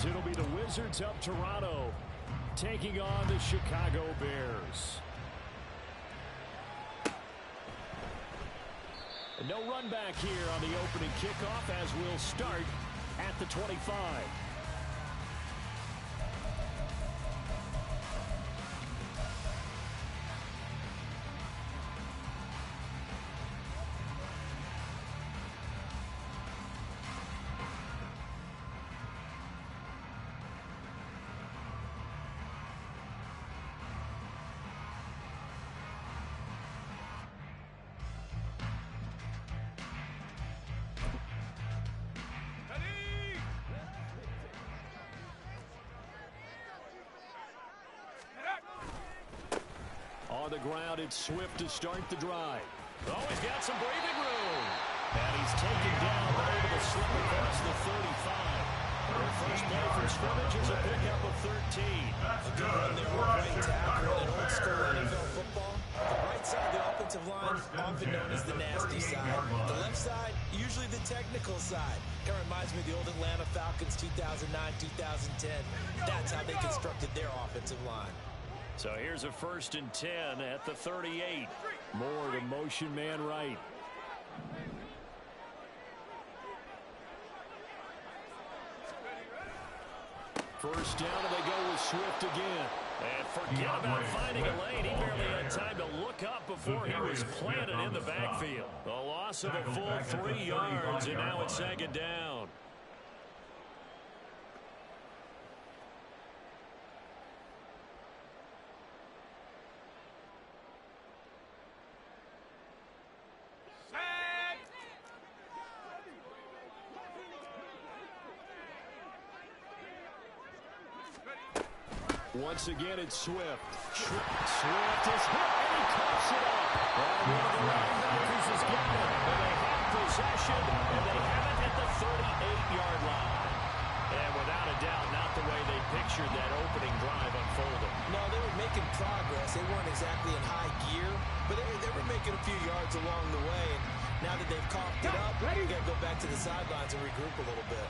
as it'll be the Wizards of Toronto taking on the Chicago Bears. No run back here on the opening kickoff as we'll start at the 25. On the ground, it's Swift to start the drive. Oh, he's got some breathing room. And he's taken down over the slip across the 35. Their first play for scrimmage is a pickup of 13. A good run there on right tackle in old school NFL football. The right side of the offensive line, often known as the nasty side. The left side, usually the technical side. Kind of reminds me of the old Atlanta Falcons 2009-2010. That's how they constructed their offensive line. So here's a 1st and 10 at the 38. Moore to motion man right. First down, and they go with Swift again. And forget about finding a lane. He barely had time to look up before he was planted in the backfield. A loss of a full 3 yards, and now it's 2nd down. Once again, it's Swift. Swift is hit, and he cuts it up. One of the linebackers has got it. And they have possession, and they have it at the 38-yard line. And without a doubt, not the way they pictured that opening drive unfolding. No, they were making progress. They weren't exactly in high gear, but they were making a few yards along the way. And now that they've coughed it up, they're going to go back to the sidelines and regroup a little bit.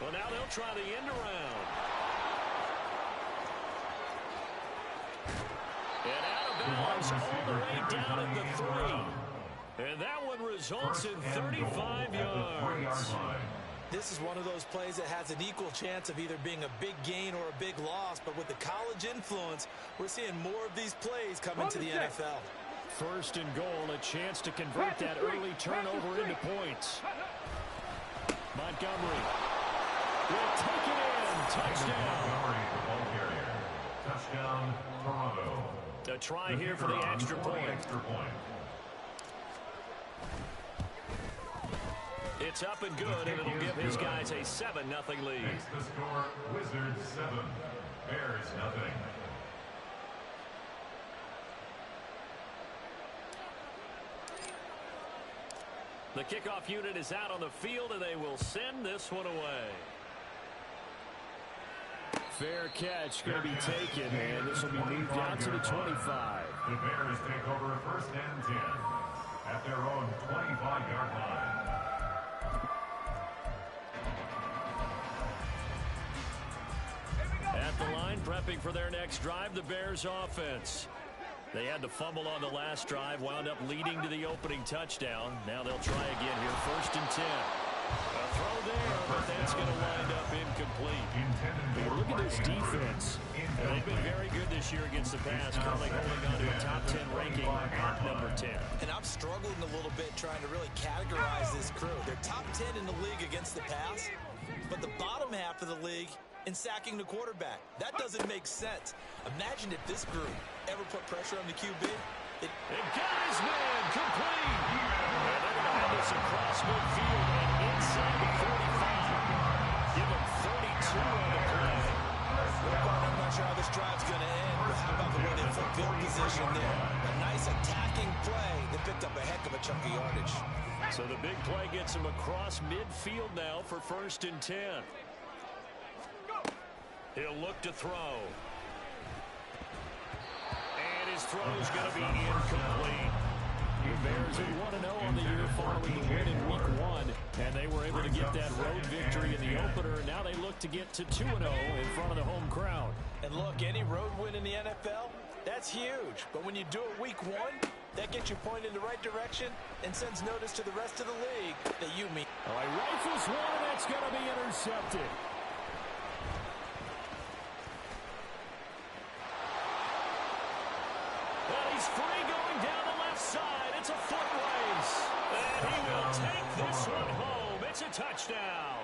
Well, now they'll try the end around. And out of bounds all the way down at the 3. And that one results in 35 yards. This is one of those plays that has an equal chance of either being a big gain or a big loss. But with the college influence, we're seeing more of these plays come into the NFL. 1st and goal, a chance to convert that early turnover into points. Montgomery will take it in. Touchdown. Touchdown, Toronto. A try here for the extra point. It's up and good, and it'll give his guys a 7-0 lead. Makes the score Wizards 7, Bears 0. The kickoff unit is out on the field, and they will send this one away. Fair catch going to be taken, and this will be moved out to the 25. The Bears take over 1st and 10 at their own 25-yard line. At the line, prepping for their next drive, the Bears offense. They had to fumble on the last drive, wound up leading to the opening touchdown. Now they'll try again here, 1st and 10. A throw there, but that's going to wind up incomplete. Look at this defense. They've been very good this year against the pass, currently holding on to a top 10 ranking at number 10. And I'm struggling a little bit trying to really categorize this crew. They're top 10 in the league against the pass, but the bottom half of the league in sacking the quarterback. That doesn't make sense. Imagine if this group ever put pressure on the QB. It got his man complete. And they're going to have this across midfield and inside the 45. Give him 32 on the play. I'm not sure how this drive's going to end, but how about the way they fulfilled position there? A nice attacking play that picked up a heck of a chunk of yardage. So the big play gets him across midfield now for 1st and 10. He'll look to throw. And his throw's going to be incomplete. The Bears are 1-0 on the year following the win in Week 1, and they were able to get that road victory in the opener. Now they look to get to 2-0 in front of the home crowd. And look, any road win in the NFL, that's huge. But when you do it Week 1, that gets you pointed in the right direction and sends notice to the rest of the league that you mean. All right, rifles one, and that's going to be intercepted. Well, he's free going down the left side. It's a foot race. And he will take this one home. It's a touchdown.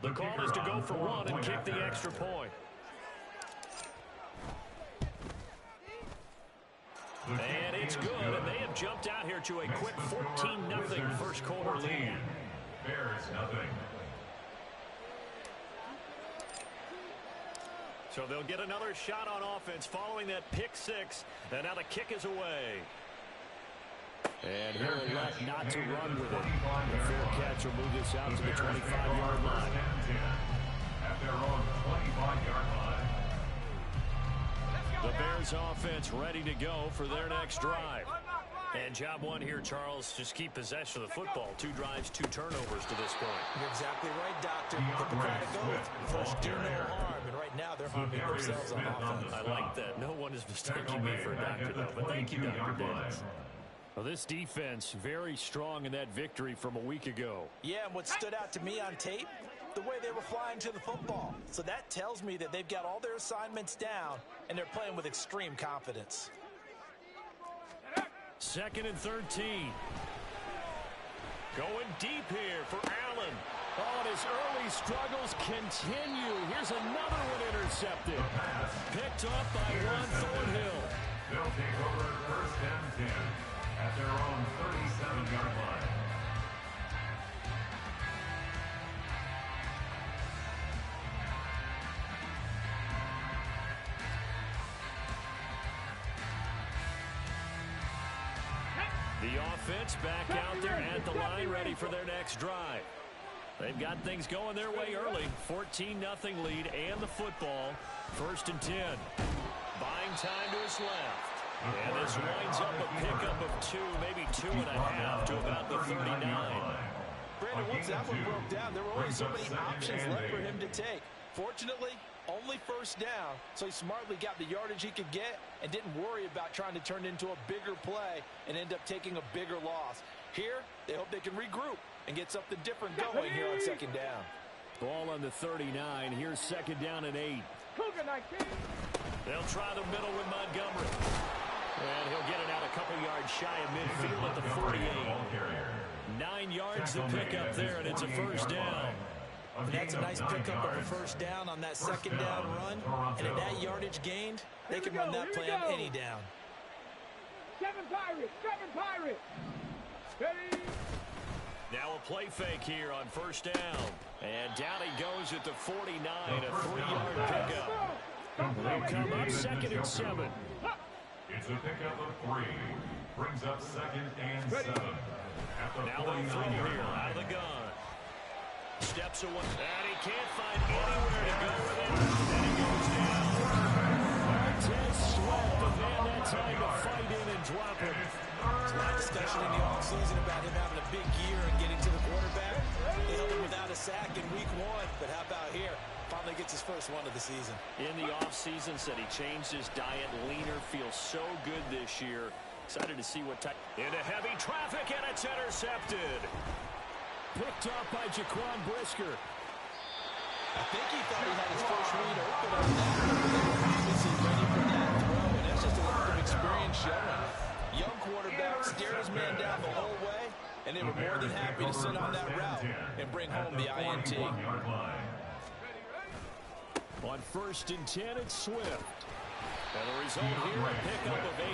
The call is to go for one and kick the extra point. And it's good, and they have jumped out here to a quick 14-0 first quarter lead. Bears nothing. So they'll get another shot on offense following that pick six, and now the kick is away. And he'll elect not to run with it. The fair catch will move this out to the 25-yard line. At their own 25-yard line. The Bears offense ready to go for their next drive. And job one here, Charles, just keep possession of the football. 2 drives, 2 turnovers to this point. You're exactly right, Doctor. Hippocratic oath. First, do no harm. And right now, they're harming themselves on offense. I like that. No one is mistaking me for a doctor, though. But thank you, Dr. Dennis. Well, this defense, very strong in that victory from a week ago. Yeah, and what stood out to me on tape, the way they were flying to the football. So that tells me that they've got all their assignments down, and they're playing with extreme confidence. 2nd and 13. Going deep here for Allen. Oh, and his early struggles continue. Here's another one intercepted. Picked up by Ron Thornhill. They'll take over 1st and 10 at their own 37-yard line. The offense back out there at the line, ready for their next drive. They've got things going their way early. 14-0 lead and the football. 1st and 10. Buying time to his left. And this winds up a pickup of 2, maybe 2.5 to about the 39. Brandon, once that one broke down, there were only so many options left for him to take. Fortunately, only 1st down, so he smartly got the yardage he could get and didn't worry about trying to turn it into a bigger play and end up taking a bigger loss. Here, they hope they can regroup and get something different going here on 2nd down. Ball on the 39. Here's 2nd down and 8. They'll try the middle with Montgomery. And he'll get it out a couple yards shy of midfield at the 48. 9 yards to pick up there, and it's a 1st down. And that's a nice pickup of a 1st down on that 2nd down run. And at that yardage gained, they can run that play on any down. 7 Pirates. Ready. Now a play fake here on 1st down. And down he goes at the 49, a 3-yard pickup. They'll come up 2nd and 7. It's a pickup of 3. Brings up 2nd and 7. Now they'll throw here out of the gun. Steps away, and he can't find anywhere to go with it. And he goes down. Montez Sweat, the man that time to fight in and drop him. There's a lot of discussion in the offseason about him having a big year and getting to the quarterback. They held him without a sack in Week 1, but how about here? Finally gets his first one of the season. In the offseason, said he changed his diet, leaner, feels so good this year. Excited to see what type. Into heavy traffic, and it's intercepted. Picked up by Jaquan Brisker. I think he thought he had his first read open on that. Obviously ready for that throw, and that's just a lot of experience showing. Young quarterback stared his man down the whole way, and they were more than happy to sit on that route and bring home the INT. On 1st and 10, it's Swift. And the result here, a pickup of 8.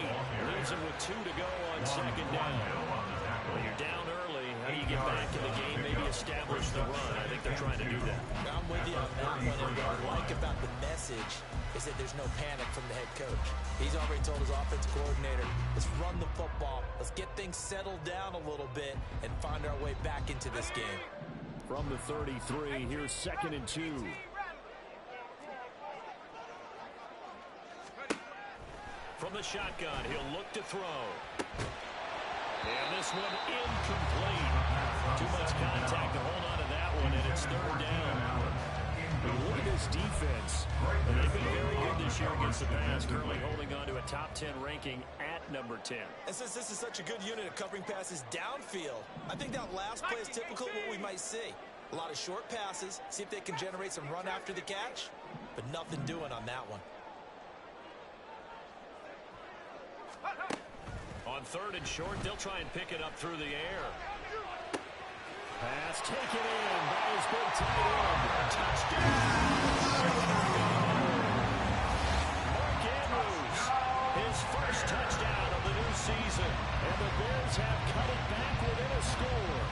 Leaves him with 2 to go on 2nd down. Well, you're down early. How do you get back in the game, maybe establish the run? I think they're trying to do that. I'm with you on that one, and what I like about the message is that there's no panic from the head coach. He's already told his offensive coordinator, let's run the football, let's get things settled down a little bit, and find our way back into this game. From the 33, here's 2nd and 2. From the shotgun, he'll look to throw. And this one incomplete. Too much contact to hold on to that one, and it's third down. Look at this defense. And they've been very good this year against the pass, currently holding on to a top 10 ranking at number 10. And since this is such a good unit of covering passes downfield, I think that last play is typical of what we might see. A lot of short passes, see if they can generate some run after the catch, but nothing doing on that one. On third and short, they'll try and pick it up through the air. Pass taken in by his big tight end. Touchdown! Mark Andrews, his first touchdown of the new season. And the Bears have cut it back within a score.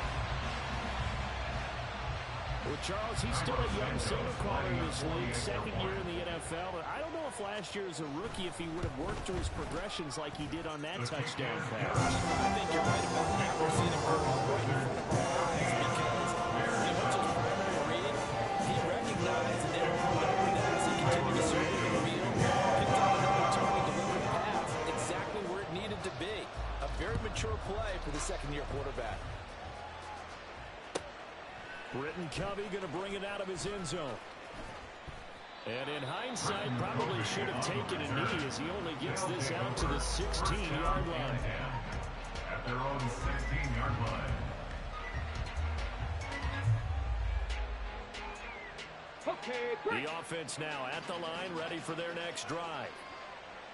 Well, Charles, he's still a young signal caller in this league, second year in the NFL. But I don't know if last year as a rookie, if he would have worked through his progressions like he did on that touchdown pass. I think you're right about that. We're seeing him grow up right in front of our eyes because he went to his primary read. He recognized that they were going that as he continued to survey the field. Picked up another Tony delivered pass exactly where it needed to be. A very mature play for the second-year quarterback. Britton Covey going to bring it out of his end zone. And in hindsight, probably should have taken a knee as he only gets this out to the 16-yard line. At their own 16-yard line. The offense now at the line, ready for their next drive.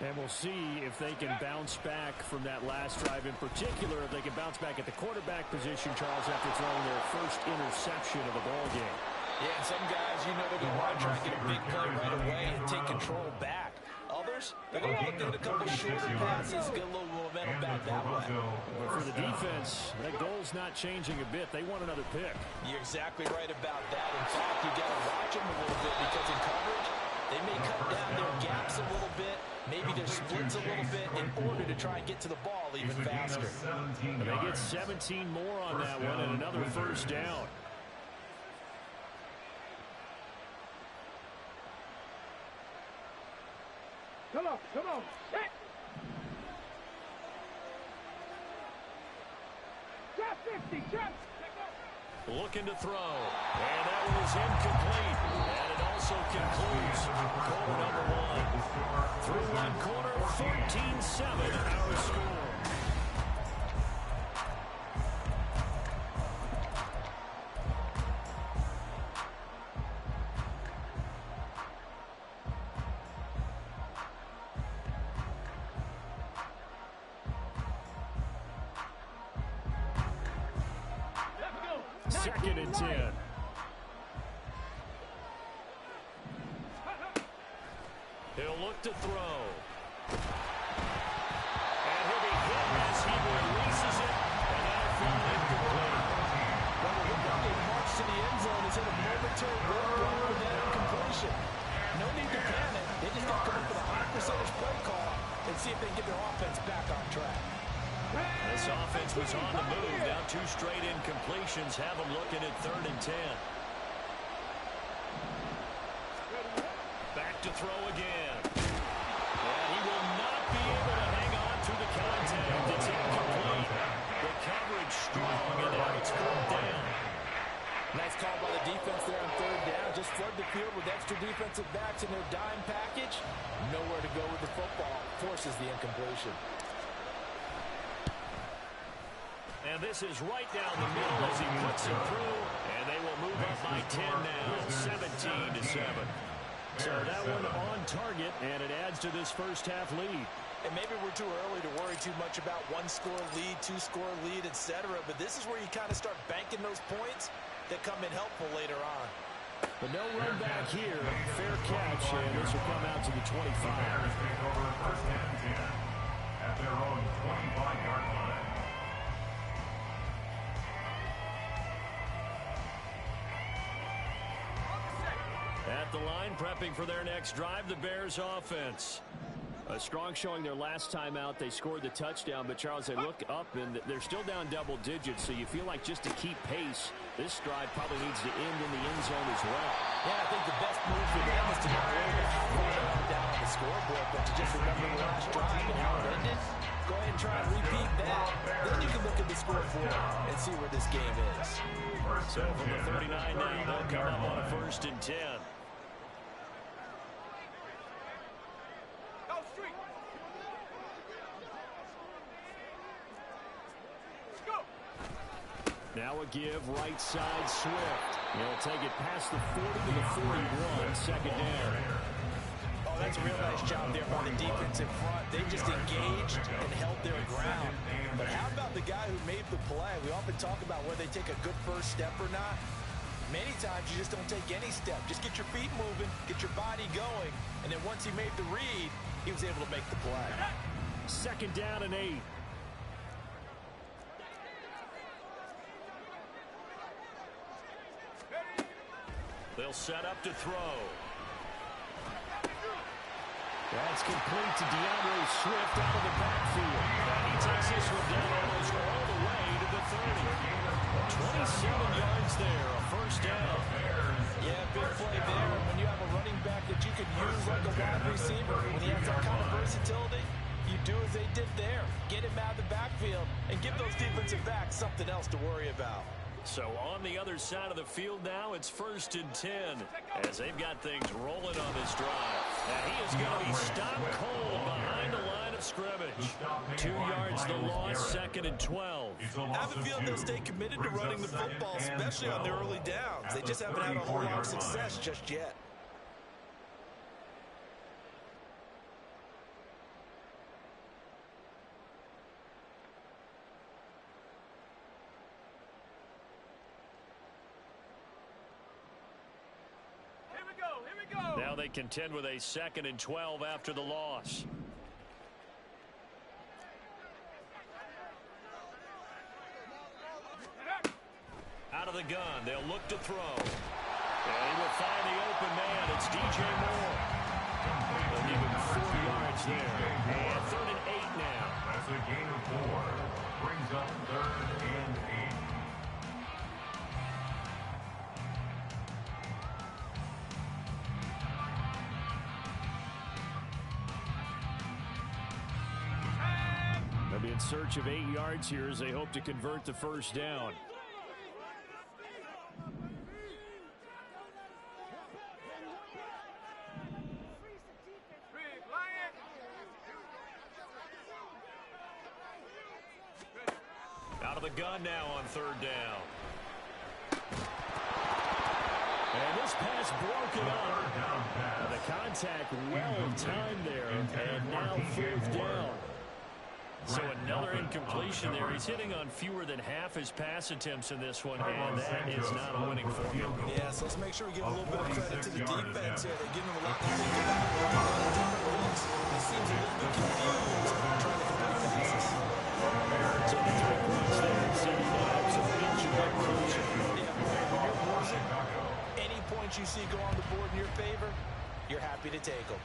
And we'll see if they can bounce back from that last drive in particular, if they can bounce back at the quarterback position, Charles, after throwing their first interception of the ball game. Yeah, some guys, you know, they're going to want to try and get a big play right away and take control back. Others, they're going to look at a couple shorter passes, get a little momentum back that way. But for the defense, that goal's not changing a bit. They want another pick. You're exactly right about that. In fact, you got to watch them a little bit because in coverage, they may cut down their gaps a little bit, maybe their splits a little bit in order to try and get to the ball even faster. And they get 17 more on that one and another first down. Come on, come on. Hit. Drop 50, drop. Looking to throw. And that was incomplete. And it also concludes quarter number one. Through one quarter, 14-7 our score. Second and 10. He'll look to throw. And he'll be hit as he releases it. And that'll fall incomplete. Well, the look on the march to the end zone is in a momentary roadblock with that incompletion. No need to panic. They just got to come up with a high percentage play call and see if they can get their offense back on track. This offense was on the move. Now two straight incompletions have them looking at third and 10. Back to throw again. And he will not be able to hang on through the contact. It's incomplete. The coverage strong, and now it's fourth down. Nice call by the defense there on third down. Just flood the field with extra defensive backs in their dime package. Nowhere to go with the football. Forces the incompletion. And this is right down the middle as he puts it through. And they will move up by 10 now, 17-7. So that one on target, and it adds to this first half lead. And maybe we're too early to worry too much about one-score lead, two-score lead, etc. But this is where you kind of start banking those points that come in helpful later on. But no run back here. Fair catch, and this will come out to the 25. Take over first and 10 at their own 25-yard line. At the line, prepping for their next drive, the Bears offense. A strong showing their last time out. They scored the touchdown, but Charles, they look up and they're still down double digits, so you feel like just to keep pace, this drive probably needs to end in the end zone as well. Yeah, I think the best move for them is to not worry about down on the scoreboard, but to just remember the last drive and how it ended, go ahead and try and repeat that. Then you can look at the scoreboard and see where this game is. So from the 39 now, they'll come up on a 1st and 10. Now a give, right side, Swift. He'll take it past the 40 to the 41, 2nd down. Oh, that's a real nice job there by the defense in front. They just engaged and held their ground. But how about the guy who made the play? We often talk about whether they take a good first step or not. Many times you just don't take any step. Just get your feet moving, get your body going, and then once he made the read, he was able to make the play. 2nd down and 8. They'll set up to throw. That's complete to DeAndre Swift out of the backfield. And he takes this one down almost all the way to the 30. 27 yards there, a 1st down. Yeah, big play there. When you have a running back that you can use like a wide receiver, when he has that kind of versatility, you do as they did there. Get him out of the backfield and give those defensive backs something else to worry about. So on the other side of the field now, it's 1st and 10 as they've got things rolling on this drive. And he is going to be stopped cold behind the line of scrimmage. 2 yards the loss, 2nd and 12. I have a feeling they'll stay committed to running the football, especially on the early downs. They just haven't had a whole lot of success just yet. Now they contend with a 2nd and 12 after the loss. Out of the gun, they'll look to throw. And he will find the open man. It's DJ Moore. They'll give him 4 yards there. And 3rd and 8 now. That's a gain of 4. Brings up 3rd and 8. They'll be in search of 8 yards here as they hope to convert the 1st down. Out of the gun now on 3rd down. And this pass broken up. And the contact well timed there. And now 4th down. So another incompletion there. He's hitting on fewer than half his pass attempts in this one, and that is not a winning formula. Yeah, so let's make sure we give a little bit of credit to the defense here. They're giving him a lot to think about. A lot of different looks. He seems a little bit confused trying to complete passes. So the 3 points there, setting up some inch-back closure. Yeah, when you're losing, any points you see go on the board in your favor, you're happy to take them.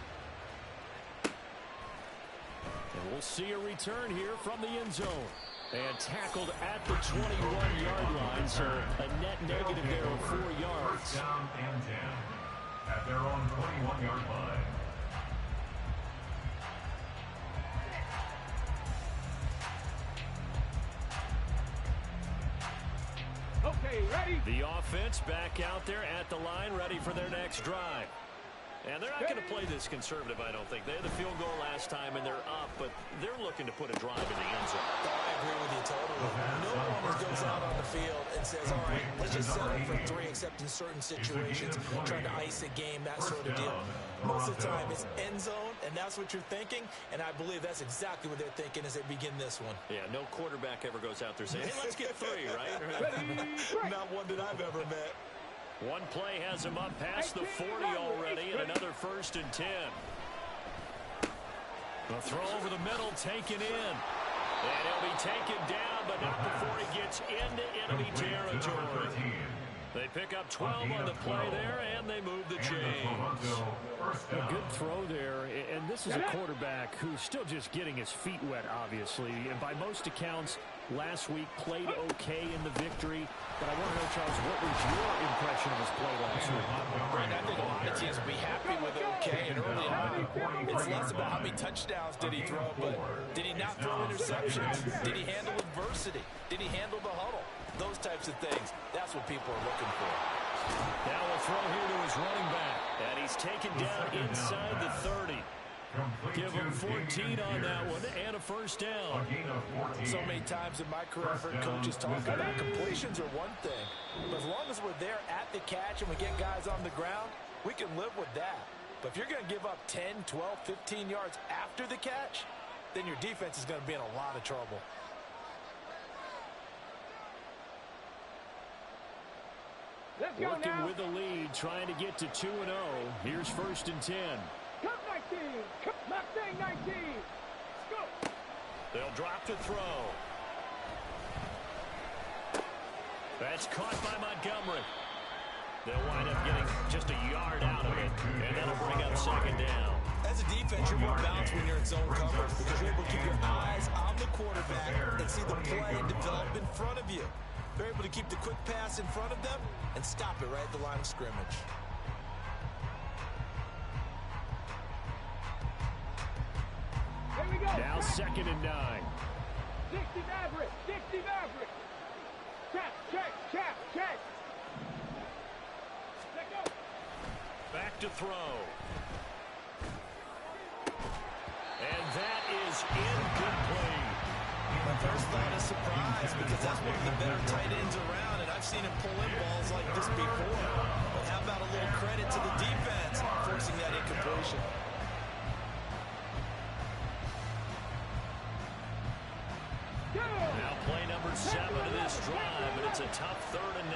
And we'll see a return here from the end zone. And tackled at the 21-yard line, so a net negative there of 4 yards. 1st down and 10 at their own 21-yard line. Okay, ready? The offense back out there at the line, ready for their next drive. And they're not going to play this conservative, I don't think. They had the field goal last time, and they're up, but they're looking to put a drive in the end zone. Oh, I agree with you totally. No one goes out on the field and says, all right, let's just settle for 3, except in certain situations, trying to ice a game, that sort of deal. Most of the time, it's end zone, and that's what you're thinking, and I believe that's exactly what they're thinking as they begin this one. Yeah, no quarterback ever goes out there saying, hey, let's get 3, right? Not one that I've ever met. One play has him up past the 40 already, and another 1st and 10. The throw over the middle, taken in. And he'll be taken down, but not before he gets into enemy territory. They pick up 12 on the play there, and they move the chains. A good throw there, and this is a quarterback who's still just getting his feet wet, obviously. And by most accounts, last week, played okay in the victory. But I want to know, Charles, what was your impression of his play last week? Brent, I think a lot of teams will be happy with okay, and early on, it's less about how many touchdowns did he throw, but did he not throw interceptions? Did he handle adversity? Did he handle the huddle? Those types of things, that's what people are looking for. Now a throw here to his running back, and he's taken down inside the 30. Give him 14 on that one and a first down. So many times in my career, I've heard coaches talk about completions are one thing, but as long as we're there at the catch and we get guys on the ground, we can live with that. But if you're going to give up 10, 12, 15 yards after the catch, then your defense is going to be in a lot of trouble. Working with the lead, trying to get to 2-0. Here's 1st and 10. Come 19. Come 19. Go. They'll drop to throw. That's caught by Montgomery. They'll wind up getting just a yard out of it, and that'll bring up 2nd down. As a defense, you're more balanced when you're in zone coverage because you're able to keep your eyes on the quarterback and see the play develop in front of you. They're able to keep the quick pass in front of them and stop it right at the line of scrimmage. Here we go. Now 2nd and 9. 60 Maverick. 60 Maverick. Check. Let go. Back to throw. And that is incomplete. My first thought is surprise because that's one of the better tight ends around, and I've seen him pull in balls like this before. But how about a little credit to the defense forcing that incompletion? Now play number 7 of this drive, but it's a tough 3rd and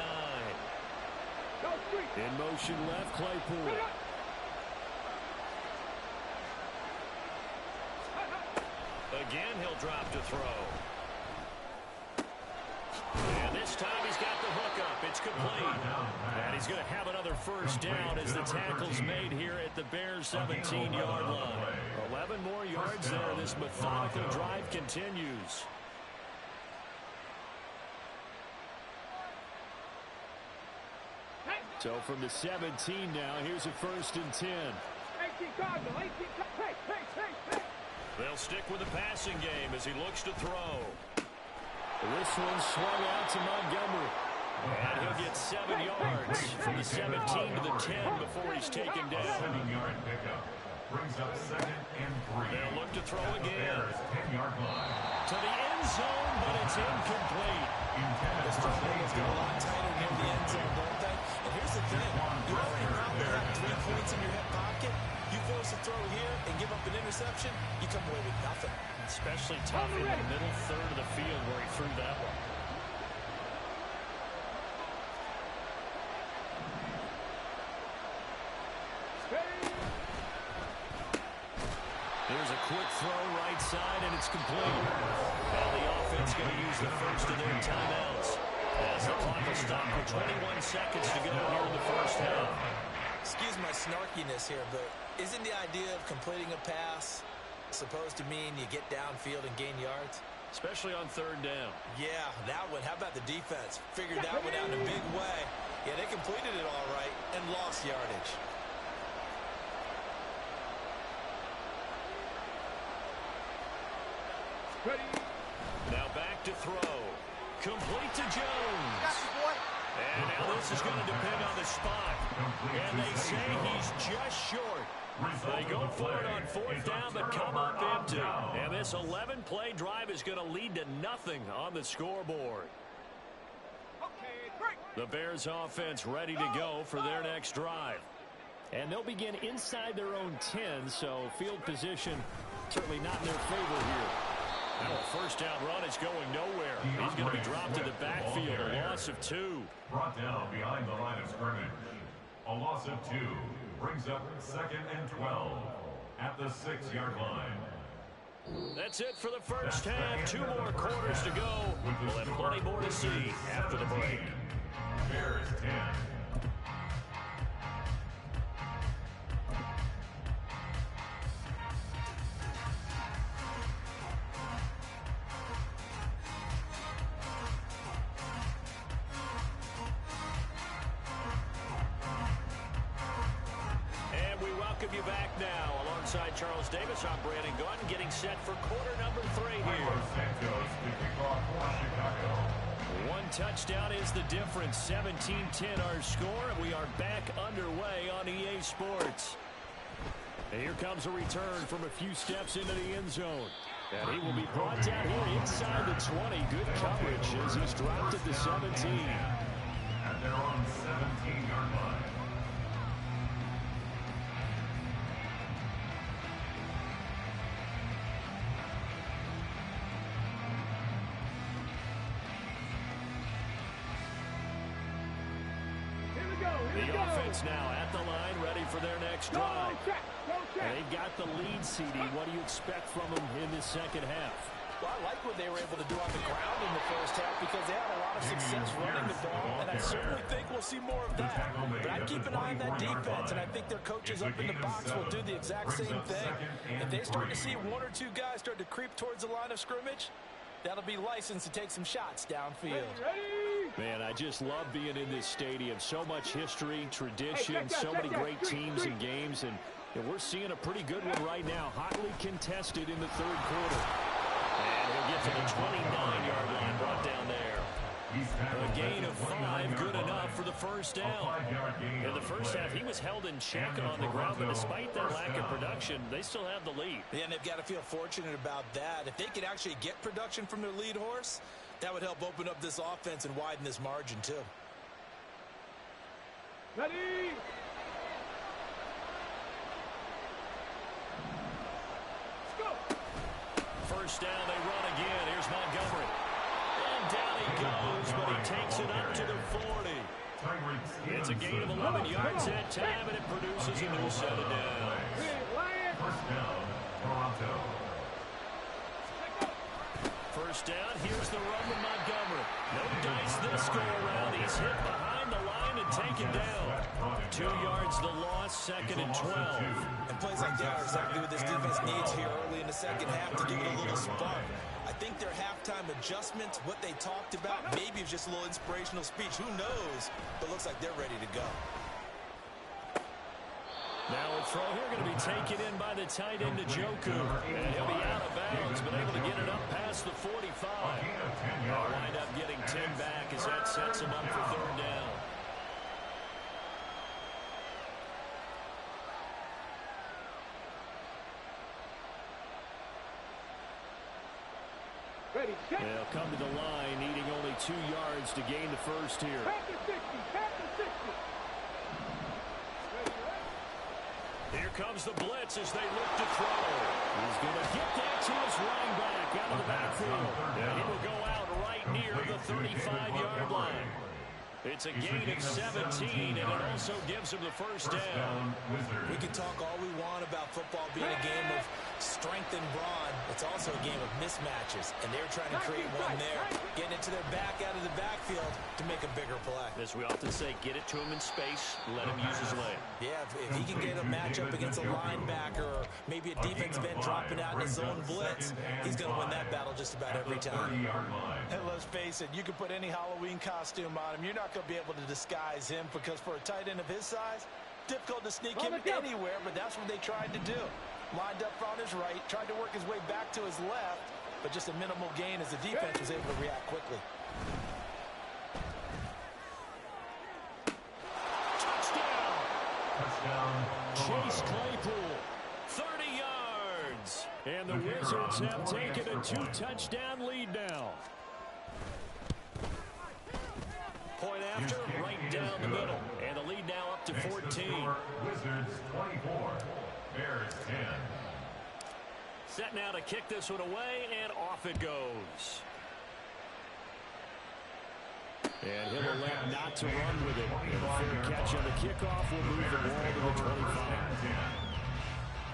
9. In motion left, Claypool. Again, he'll drop to throw. And this time he's got the hook up. It's complete. And he's going to have another first down as the tackle's made here at the Bears' 17-yard line. 11 more yards there. This methodical drive continues. So from the 17 now, here's a 1st and 10. 18 Cardinal. Hey. They'll stick with the passing game as he looks to throw. This one swung out to Montgomery. And he'll get 7 yards from the 17 to the 10 before he's taken down. 7-yard pickup brings up 2nd and 3. They'll look to throw again. 10-yard line. To the end zone, but it's incomplete. The struggles get a lot tighter near the end zone, don't they? And here's the thing. You already probably have 3 points in your hip pocket. You force a throw here and give up an interception, you come away with nothing. Especially tough in the middle third of the field where he threw that one. Here's a quick throw right side, and it's complete. Now the offense going to use the first of their timeouts as the clock will stop with 21 seconds to go here in the first half. Excuse my snarkiness here, but isn't the idea of completing a pass supposed to mean you get downfield and gain yards? Especially on 3rd down. Yeah, that one. How about the defense? Figured that one out in a big way. Yeah, they completed it all right and lost yardage. Ready. Now back to throw. Complete to Jones. And now this is going to depend on the spot. And they say he's just short. They go for it on 4th down, but come up empty. And this 11-play drive is going to lead to nothing on the scoreboard. The Bears offense ready to go for their next drive. And they'll begin inside their own 10, so field position certainly not in their favor here. Now a first down run is going nowhere. He's going to be dropped to the backfield, a loss of 2. Brought down behind the line of scrimmage. A loss of 2 brings up 2nd and 12 at the 6-yard line. That's it for the first half. 2 more quarters to go. We'll have plenty more to see after the break. Bears 10. welcome you back now. Alongside Charles Davis, I'm Brandon Gaunt, getting set for quarter number 3 here. One touchdown is the difference. 17-10 our score, and we are back underway on EA Sports. And here comes a return from a few steps into the end zone. And he will be brought down here inside the 20. Good coverage as he's dropped at the 17. At their own 17-yard line. The offense now at the line, ready for their next drive. They've got the lead, CD. What do you expect from them in this second half? Well, I like what they were able to do on the ground in the first half because they had a lot of success running the ball, and I certainly think we'll see more of that. But I'd keep an eye on that defense, and I think their coaches up in the box will do the exact same thing. If they start to see one or two guys start to creep towards the line of scrimmage, that'll be licensed to take some shots downfield. Man, I just love being in this stadium. So much history, tradition, so many great teams and games, and we're seeing a pretty good one right now. Hotly contested in the third quarter. And he'll get to the 29-yard line, brought down there. A gain of 5, good enough for the first down. In the first half, he was held in check on the ground, but despite that lack of production, they still have the lead. Yeah, and they've got to feel fortunate about that. If they could actually get production from their lead horse, that would help open up this offense and widen this margin, too. Ready? First down, they run again. Here's Montgomery. And down he goes, but he takes it up to the 40. It's a gain of 11 yards that time, and it produces a new set of downs. First down, Toronto. First down, here's the run with Montgomery. No dice this go around. He's hit behind the line and taken down. 2 yards the loss, second and 12. And plays like that are exactly what this defense needs here early in the second half to give it a little spark. I think their halftime adjustments, what they talked about, maybe it's just a little inspirational speech. Who knows? But looks like they're ready to go. Now a throw here going to be taken in by the tight end, Njoku. And he'll be out of bounds, but able to get it up past the 45. They'll wind up getting 10 back as that sets him up for third down. Ready, set. They'll come to the line, needing only 2 yards to gain the first here. Back to 60, back to 60. Here comes the blitz as they look to throw. He's going to get that to his running back out of the backfield. And he will go out right near the 35-yard line. It's a gain of 17, and it also gives him the first down. We can talk all we want about football being a game of strength and brawn. It's also a game of mismatches, and they're trying to create one there, getting it to their back out of the backfield to make a bigger play. As we often say, get it to him in space, let him use his leg. Yeah, if he can get a matchup against a linebacker or maybe a defensive end dropping out in his zone blitz, he's going to win that battle just about every time. And let's face it, you can put any Halloween costume on him. You're not going to be able to disguise him because for a tight end of his size, difficult to sneak him anywhere, but that's what they tried to do. Lined up on his right, tried to work his way back to his left, but just a minimal gain as the defense was able to react quickly. Touchdown. Chase Claypool, 30 yards. And the Wizards have taken a 2-touchdown lead now. Point after, right down the middle. And the lead now up to 14. Wizards 24, Bears 10. Set now to kick this one away, and off it goes. And he'll elect not to run with it. And a fair catch on the kickoff will move the ball to the 25.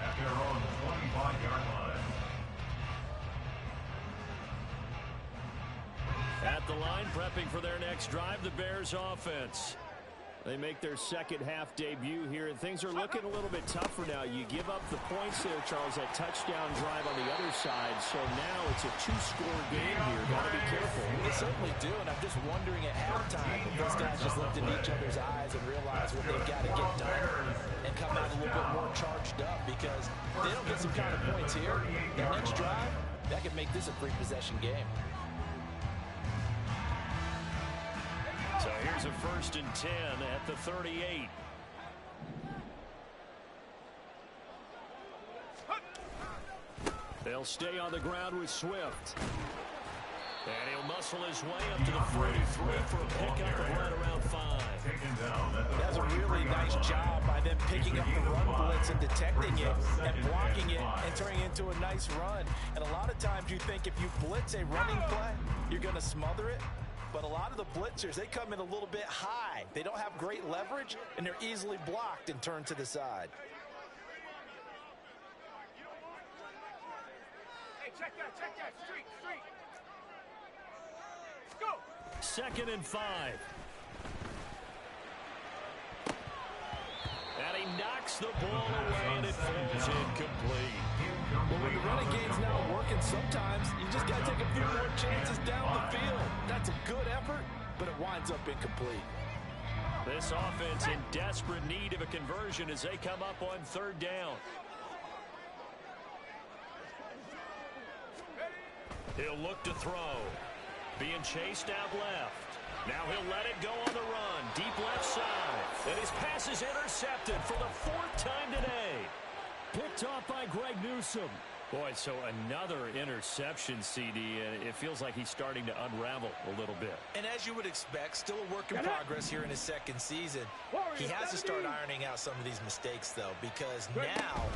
At their own 25-yard line. At the line, prepping for their next drive, the Bears offense. They make their second half debut here, and things are looking a little bit tougher now. You give up the points there, Charles, that touchdown drive on the other side. So now it's a two-score game here. Got to be careful. They certainly do, and I'm just wondering at halftime if those guys just looked into each other's eyes and realize what they've got to get done and come out a little bit more charged up, because if they don't get some kind of points here, the next drive, that could make this a three-possession game. So here's a 1st and 10 at the 38. They'll stay on the ground with Swift. And he'll muscle his way up to the 43 for a pickup of right around 5. That's a really nice job by them picking up the run blitz and detecting it and blocking it and turning it into a nice run. And a lot of times you think if you blitz a running play, you're going to smother it. But a lot of the blitzers, they come in a little bit high. They don't have great leverage, and they're easily blocked and turned to the side. Hey, check that. Street. Go. 2nd and 5. And he knocks the ball away, and it falls incomplete. Well, when the running game's not working, sometimes you just got to take a few more chances down the field. That's a good effort, but it winds up incomplete. This offense in desperate need of a conversion as they come up on 3rd down. He'll look to throw. Being chased out left. Now he'll let it go on the run. Deep left side. And his pass is intercepted for the 4th time today. Picked off by Greg Newsome. Boy, so another interception, CD, and it feels like he's starting to unravel a little bit. And as you would expect, still a work in progress here in his 2nd season. He has to start ironing out some of these mistakes, though, because now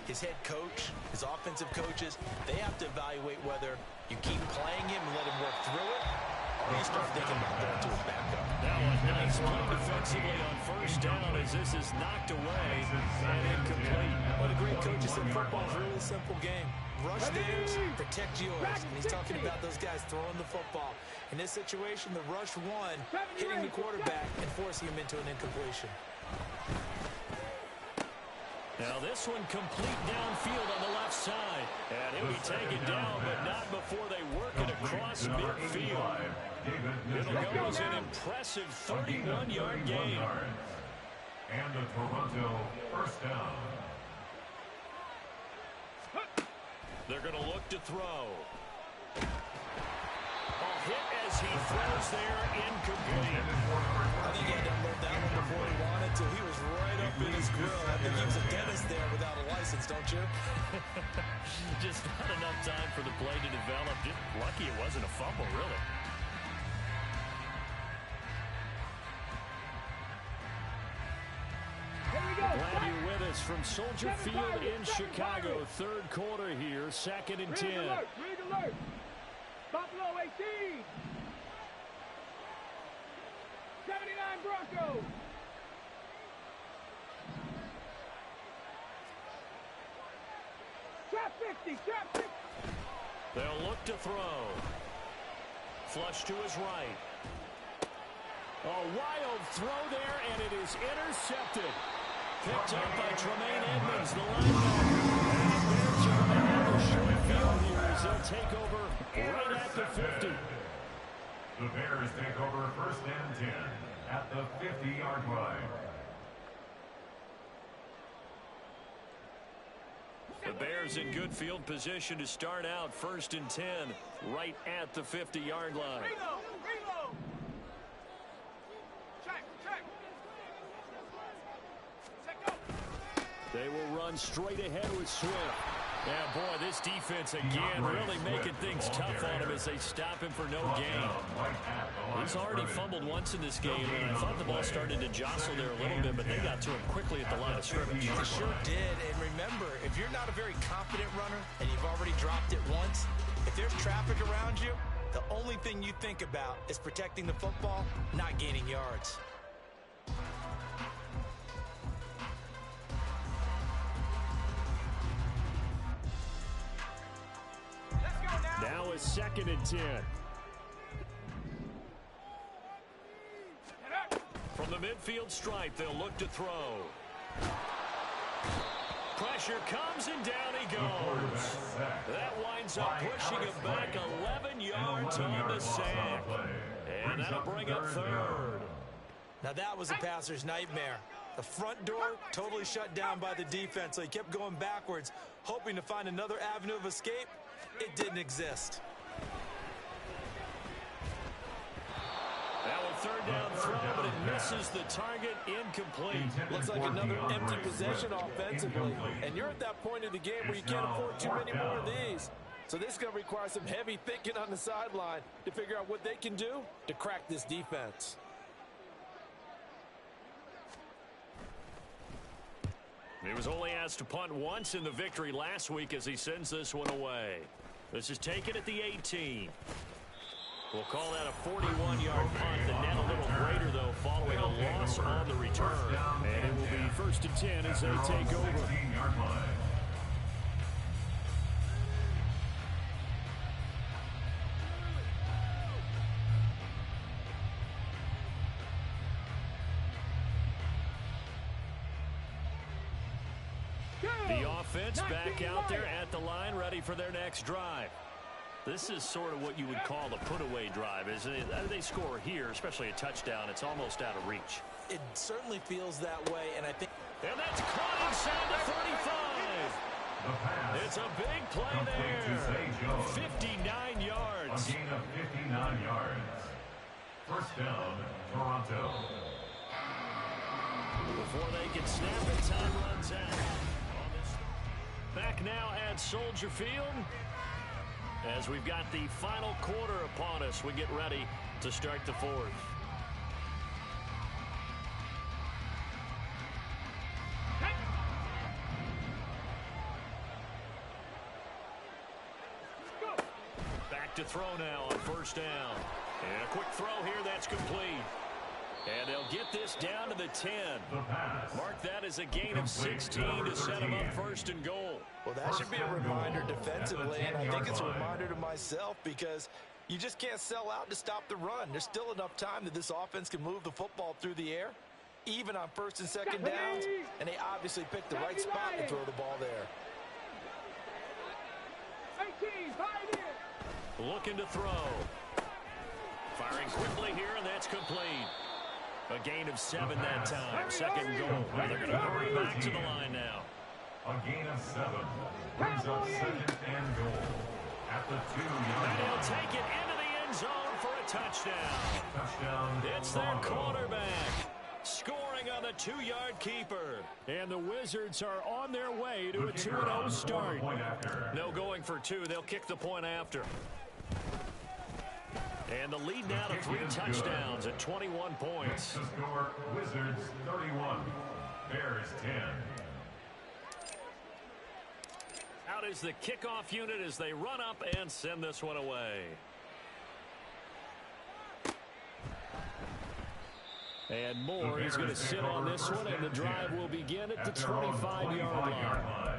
his head coach, his offensive coaches, they have to evaluate whether you keep playing him and let him work through it, or you start thinking about going to his backup. Now a nice play defensively on 1st down as this is knocked away and incomplete. Well, the great coaches said football is a really simple game. Rush theirs, protect yours. And he's talking about those guys throwing the football. In this situation, the rush one, hitting the quarterback and forcing him into an incompletion. Now this one complete downfield on the left side. And he'll be taken down, but not before they work it across midfield. It'll go as an impressive 31-yard gain. And the Toronto 1st down. They're going to look to throw. A hit as he throws there, incomplete. I think he had to unload that one before he wanted to. He was right up in his grill. I think he was a dentist there without a license, don't you? Just not enough time for the play to develop. Just lucky it wasn't a fumble, really. Glad you're with us from Soldier Field in Chicago. 3rd quarter here, 2nd and 10. Rig alert. Buffalo 18. 79 Broncos. Trap 50. They'll look to throw. Flush to his right. A wild throw there, and it is intercepted. Picked up by Tremaine Edmonds, the linebacker. And the Bears are going to have a short field here as they'll take over right at the 50. The Bears take over 1st and 10 at the 50-yard line. The Bears in good field position to start out 1st and 10 right at the 50-yard line. Reload. Check. Set go. They will run straight ahead with Swift. Yeah, boy, this defense again really making things tough on him as they stop him for no gain. He's already fumbled once in this game, and I thought the ball started to jostle there a little bit, but they got to him quickly at the line of scrimmage. They sure did. And remember, if you're not a very confident runner and you've already dropped it once, if there's traffic around you, the only thing you think about is protecting the football, not gaining yards. Now is 2nd and 10. From the midfield. midfield stripe. They'll look to throw. Pressure comes, and down he goes. That winds up pushing him back 11 yards on the sack. And that'll bring up third. Now that was a passer's nightmare. The front door totally shut down by the defense, so he kept going backwards, hoping to find another avenue of escape. It didn't exist. That was third down throw, but it misses the target, incomplete. Looks like another empty possession offensively. And you're at that point of the game where you can't afford too many more of these. So this is going to require some heavy thinking on the sideline to figure out what they can do to crack this defense. He was only asked to punt once in the victory last week as he sends this one away. This is taken at the 18. We'll call that a 41-yard punt. The net a little greater, though, following a loss on the return. And it will be 1st and 10 as they take over. The offense back out there at the line, ready for their next drive. This is sort of what you would call a put-away drive, isn't it? They score here, especially a touchdown. It's almost out of reach. It certainly feels that way, and I think... And that's caught inside the 35. It's a big play there. 59 yards. A gain of 59 yards. First down, Toronto. Before they can snap it, time runs out. Back now at Soldier Field. As we've got the final quarter upon us, we get ready to start the fourth. Back to throw now on first down. And a quick throw here, that's complete. And they'll get this down to the 10. Mark that as a gain of 16 to set them up 1st and goal. Well, that should be a reminder defensively, and I think it's a reminder to myself because you just can't sell out to stop the run. There's still enough time that this offense can move the football through the air, even on 1st and 2nd downs, and they obviously picked the right spot to throw the ball there. 18, five in. Looking to throw. Firing quickly here, and that's complete. A gain of 7 that time. 2nd goal. They're going to hurry back to the line now. A gain of 7 brings up 2nd and goal at the 2-yard line. And he'll take it into the end zone for a touchdown. Touchdown. It's their quarterback scoring on the 2-yard keeper. And the Wizards are on their way to a 2-0 start. No going for 2. They'll kick the point after. And the lead now to 3 touchdowns at 21 points. The score, Wizards 31, Bears 10. Out is the kickoff unit as they run up and send this one away. And Moore is going to sit on this one, and the drive will begin at the 25-yard line.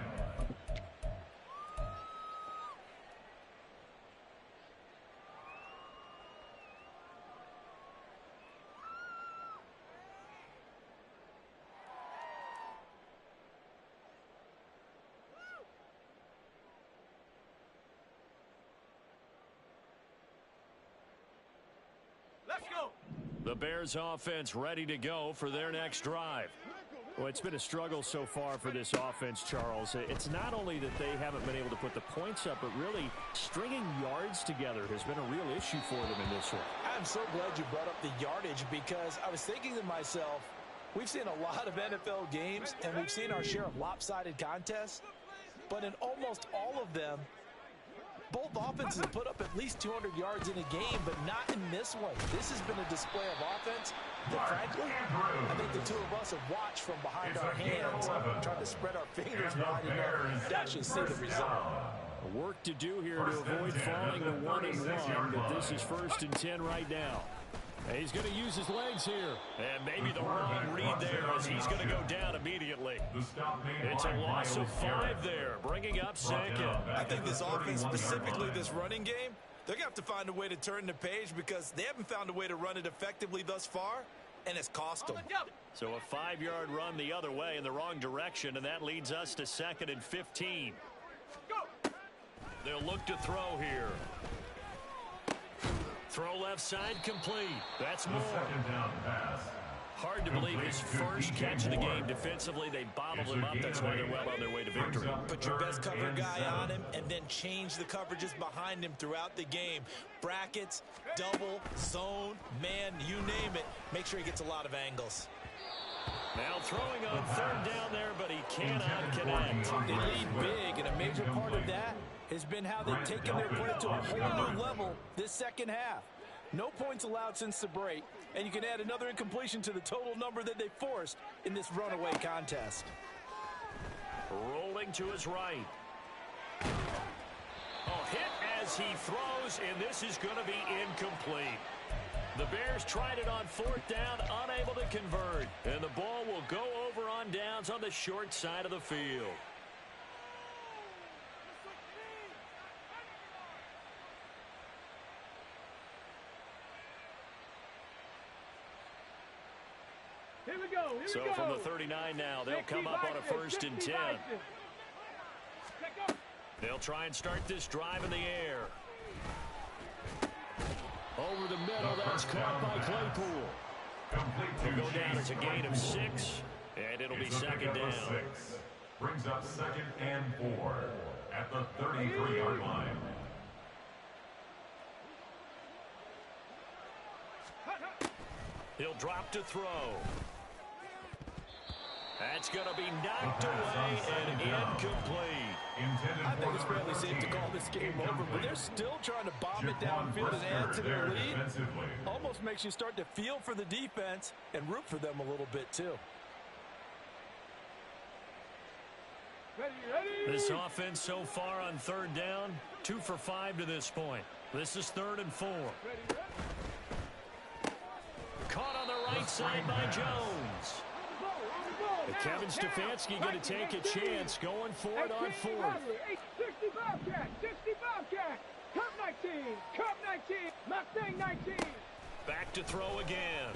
Let's go. The Bears offense ready to go for their next drive. Well, it's been a struggle so far for this offense, Charles. It's not only that they haven't been able to put the points up, but really stringing yards together has been a real issue for them in this one. I'm so glad you brought up the yardage because I was thinking to myself, we've seen a lot of NFL games and we've seen our share of lopsided contests, but in almost all of them, both offenses have put up at least 200 yards in a game, but not in this one. This has been a display of offense that, frankly, I think the two of us have watched from behind our hands, trying to spread our fingers wide enough to actually see the result. Work to do here to avoid falling to 1-1, but this is 1st and 10 right now. He's going to use his legs here. And maybe the wrong read there as he's going to go down immediately. It's a loss of 5 there, bringing up 2nd. I think this offense, specifically this running game, they're going to have to find a way to turn the page because they haven't found a way to run it effectively thus far. and it's cost them. So a 5-yard run the other way in the wrong direction, and that leads us to 2nd and 15. They'll look to throw here. Throw left side complete. That's more. Second down pass. Hard to believe his first catch of the game defensively. They bottled him up. That's why they're well on their way to victory. Put your best cover guy on him and then change the coverages behind him throughout the game. Brackets, double, zone, man, you name it. Make sure he gets a lot of angles. Now throwing on 3rd down there, but he cannot connect. They lead big, and a major part of that has been how they've taken their play to a whole new level this second half. No points allowed since the break, and you can add another incompletion to the total number that they forced in this runaway contest. Rolling to his right. Oh, hit as he throws, and this is going to be incomplete. The Bears tried it on 4th down, unable to convert, and the ball will go over on downs on the short side of the field. Here we go. So from the 39 now, they'll come up on a 1st and 10. They'll try and start this drive in the air. Over the middle, that's caught by Claypool. Will go down as a gain of 6, and it'll be 2nd down. Brings up 2nd and 4 at the 33-yard line. He'll drop to throw. That's going to be knocked away and incomplete. I think it's fairly safe to call this game over, but they're still trying to bomb it downfield and add to their lead. Almost makes you start to feel for the defense and root for them a little bit, too. This offense so far on 3rd down, 2 for 5 to this point. This is 3rd and 4. Caught on the right side by Jones. And Kevin Stefanski going to take a chance going for it on 4th. 65 catch, 65 catch. Cup 19, Cup 19, Mustang 19. Back to throw again.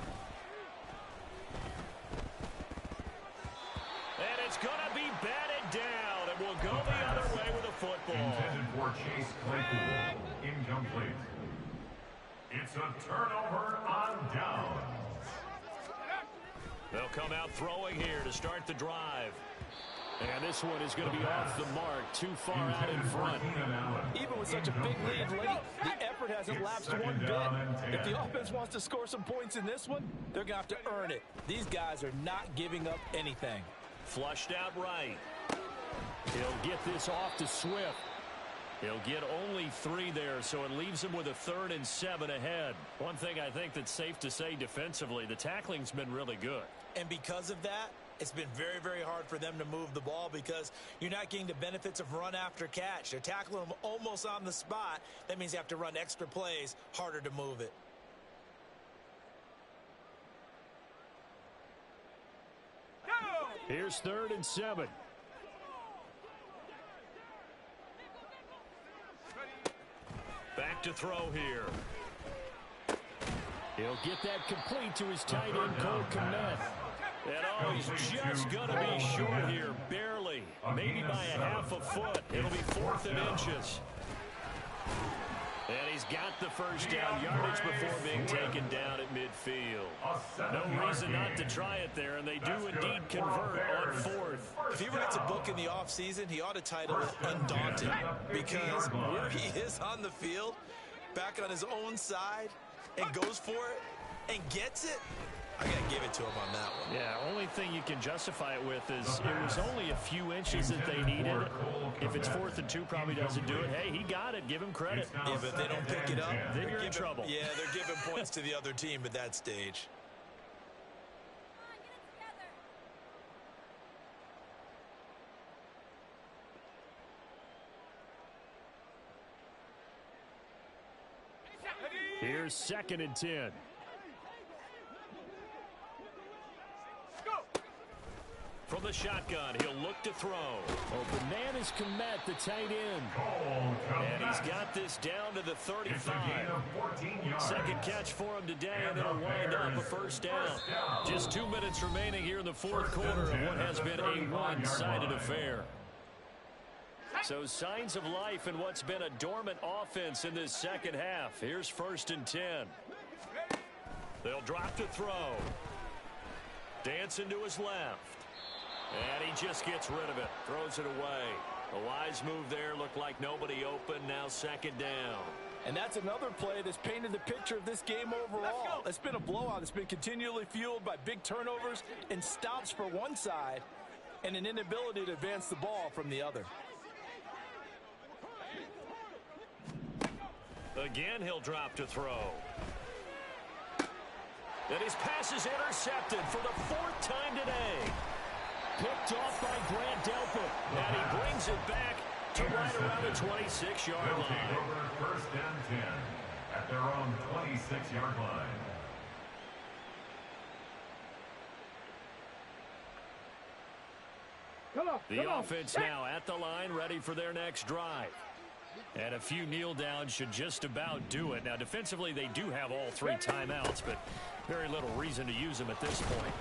And it's going to be batted down, and we'll go the other way with a football. Intended for Chase Claypool. Incomplete. It's a turnover on down. They'll come out throwing here to start the drive. And this one is going to be off the mark, too far out in front. Even with such a big lead late, the effort hasn't lapsed one bit. If the offense wants to score some points in this one, they're going to have to earn it. These guys are not giving up anything. Flushed out right. He'll get this off to Swift. He'll get only 3 there, so it leaves him with a 3rd and 7 ahead. One thing I think that's safe to say defensively, the tackling's been really good. And because of that, it's been very, very hard for them to move the ball because you're not getting the benefits of run after catch. They're tackling them almost on the spot. That means you have to run extra plays, harder to move it. Here's 3rd and 7. Back to throw here. He'll get that complete to his tight end, Cole Kmet. And oh, he's just going to be short here, barely. Maybe by a half a foot. It'll be 4th and inches. And he's got the first down yardage before being taken down at midfield. No reason not to try it there, and they do indeed convert on 4th. If he writes a book in the offseason, he ought to title it Undaunted, because where he is on the field, back on his own side, and goes for it, and gets it, I got to give it to him on that one. Yeah, only thing you can justify it with is it was only a few inches that they needed. If it's 4th and 2, probably doesn't do it. Hey, he got it. Give him credit. Yeah, but if they don't pick it up, then you're in trouble. Yeah, they're giving points to the other team at that stage. Here's 2nd and 10. From the shotgun, he'll look to throw. Open man is Komet, the tight end. And he's got this down to the 35. Second catch for him today, and it'll wind up a first down. Just 2 minutes remaining here in the fourth quarter of what has been a one-sided affair. So signs of life in what's been a dormant offense in this second half. Here's 1st and 10. They'll drop to throw. Dancing to his left. And he just gets rid of it. Throws it away. A wise move there. Looked like nobody open. Now 2nd down. And that's another play that's painted the picture of this game overall. It's been a blowout. It's been continually fueled by big turnovers and stops for one side and an inability to advance the ball from the other. Again, he'll drop to throw. And his pass is intercepted for the 4th time today. Picked off by Grant Delpit. And he brings it back to right around the 26-yard line. Take over 1st and 10 at their own 26-yard line. The offense now at the line, ready for their next drive. And a few kneel downs should just about do it. Now, defensively, they do have all 3 timeouts, but very little reason to use them at this point.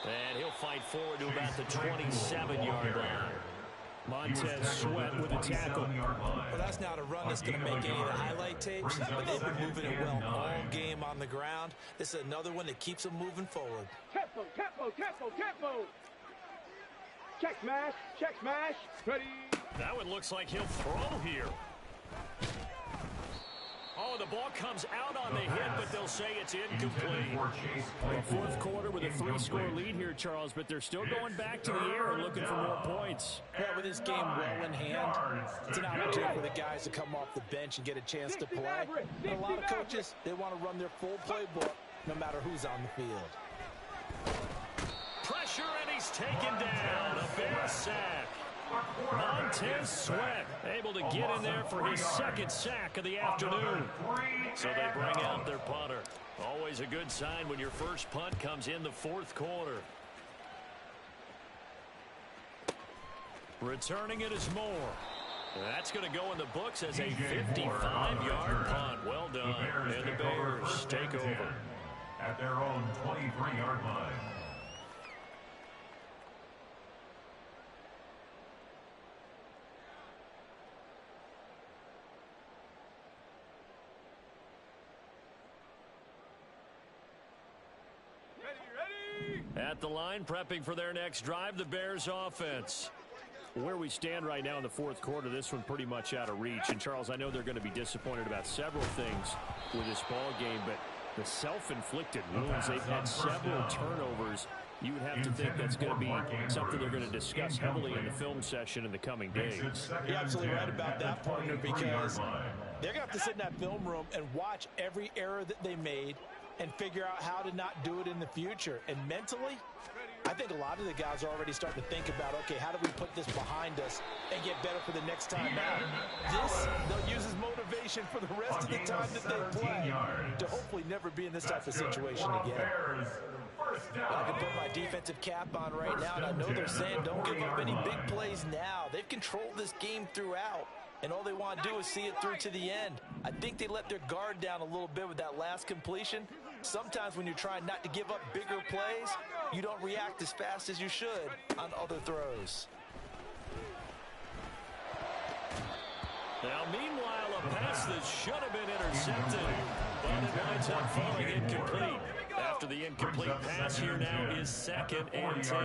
And he'll fight forward to about the 27-yard line. Montez Sweat with a tackle. Well, that's not a run that's going to make any of the highlight tapes, but they've been moving it well all game on the ground. This is another one that keeps them moving forward. Tempo, tempo, tempo, tempo. Check smash, ready. That one looks like he'll throw here. Oh, the ball comes out on the hit, but they'll say it's incomplete. The fourth quarter with a 3-score lead here, Charles, but they're still going back to the air and looking for more points. Yeah, with this game well in hand, it's an opportunity for the guys to come off the bench and get a chance to play. And a lot of coaches, they want to run their full playbook no matter who's on the field. Pressure, and he's taken down. A Bear sack. Montez Sweat able to get in there for his 2nd sack of the afternoon. So they bring out their punter. Always a good sign when your first punt comes in the 4th quarter. Returning it is Moore. That's going to go in the books as a 55-yard punt. Well done. And the Bears take over at their own 23-yard line. At the line, prepping for their next drive, the Bears offense. Where we stand right now in the 4th quarter, this one pretty much out of reach. And, Charles, I know they're going to be disappointed about several things with this ball game, but the self-inflicted wounds, they've had several turnovers. You would have to think that's going to be something they're going to discuss heavily in the film session in the coming days. You're absolutely right about that, partner, because they're going to have to sit in that film room and watch every error that they made and figure out how to not do it in the future. And mentally, I think a lot of the guys are already starting to think about, okay, how do we put this behind us and get better for the next time out? This, they'll use as motivation for the rest of the time that they play to hopefully never be in this type of situation again. I can put my defensive cap on right now, and I know they're saying don't give up any big plays now. They've controlled this game throughout, and all they want to do is see it through to the end. I think they let their guard down a little bit with that last completion. Sometimes when you're trying not to give up bigger plays, you don't react as fast as you should on other throws. Now, meanwhile, a pass that should have been intercepted, but it winds up falling incomplete. After the incomplete pass, here now is 2nd and 10.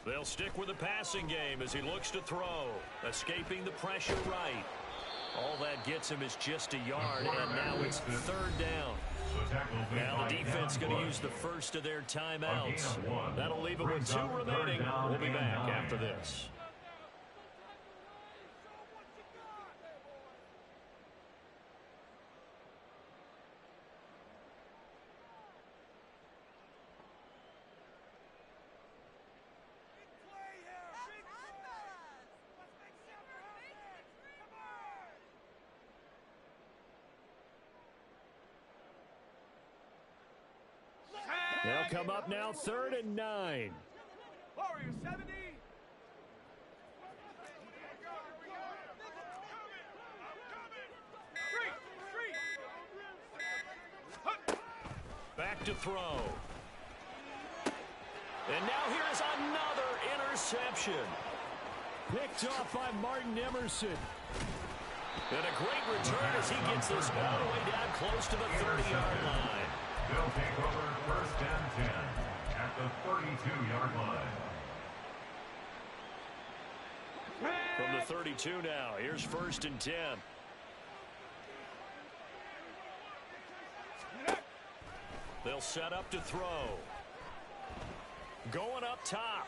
They'll stick with the passing game as he looks to throw, escaping the pressure right. All that gets him is just a yard, and now it's 3rd down. Now the defense going to use the first of their timeouts. That'll leave it with 2 remaining. We'll be back after this. Now come up now, 3rd and 9. Warriors 70. Back to throw. And now here's another interception. Picked off by Martin Emerson. And a great return as he gets this all the way down close to the 30-yard line. They'll take over 1st and 10 at the 32-yard line. From the 32 now, here's 1st and 10. They'll set up to throw. Going up top.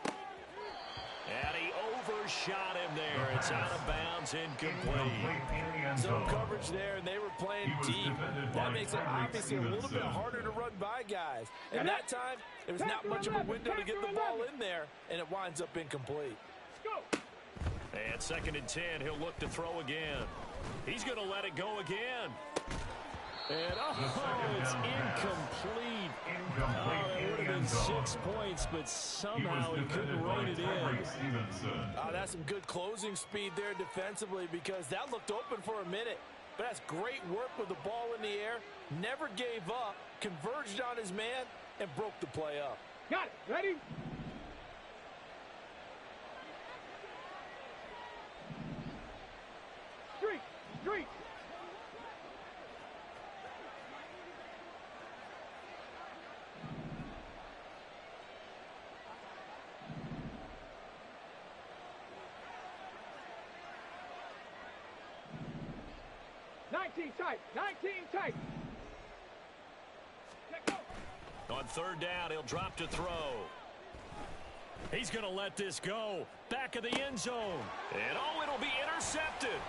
And he overshot him there. It's out of bounds, incomplete. Zone coverage there, and they were playing deep. That makes it obviously a little bit harder to run by guys. And that time, there was not much of a window to get the ball in there, and it winds up incomplete. And 2nd and 10, he'll look to throw again. He's going to let it go again. And, it's incomplete. It would have been 6 points, but somehow he couldn't rein it in. That's some good closing speed there defensively because that looked open for a minute. But that's great work with the ball in the air. Never gave up, converged on his man, and broke the play up. Got it. Ready? Street. 19 tight. 19 tight. On 3rd down, he'll drop to throw. He's going to let this go. Back of the end zone. And it'll be intercepted.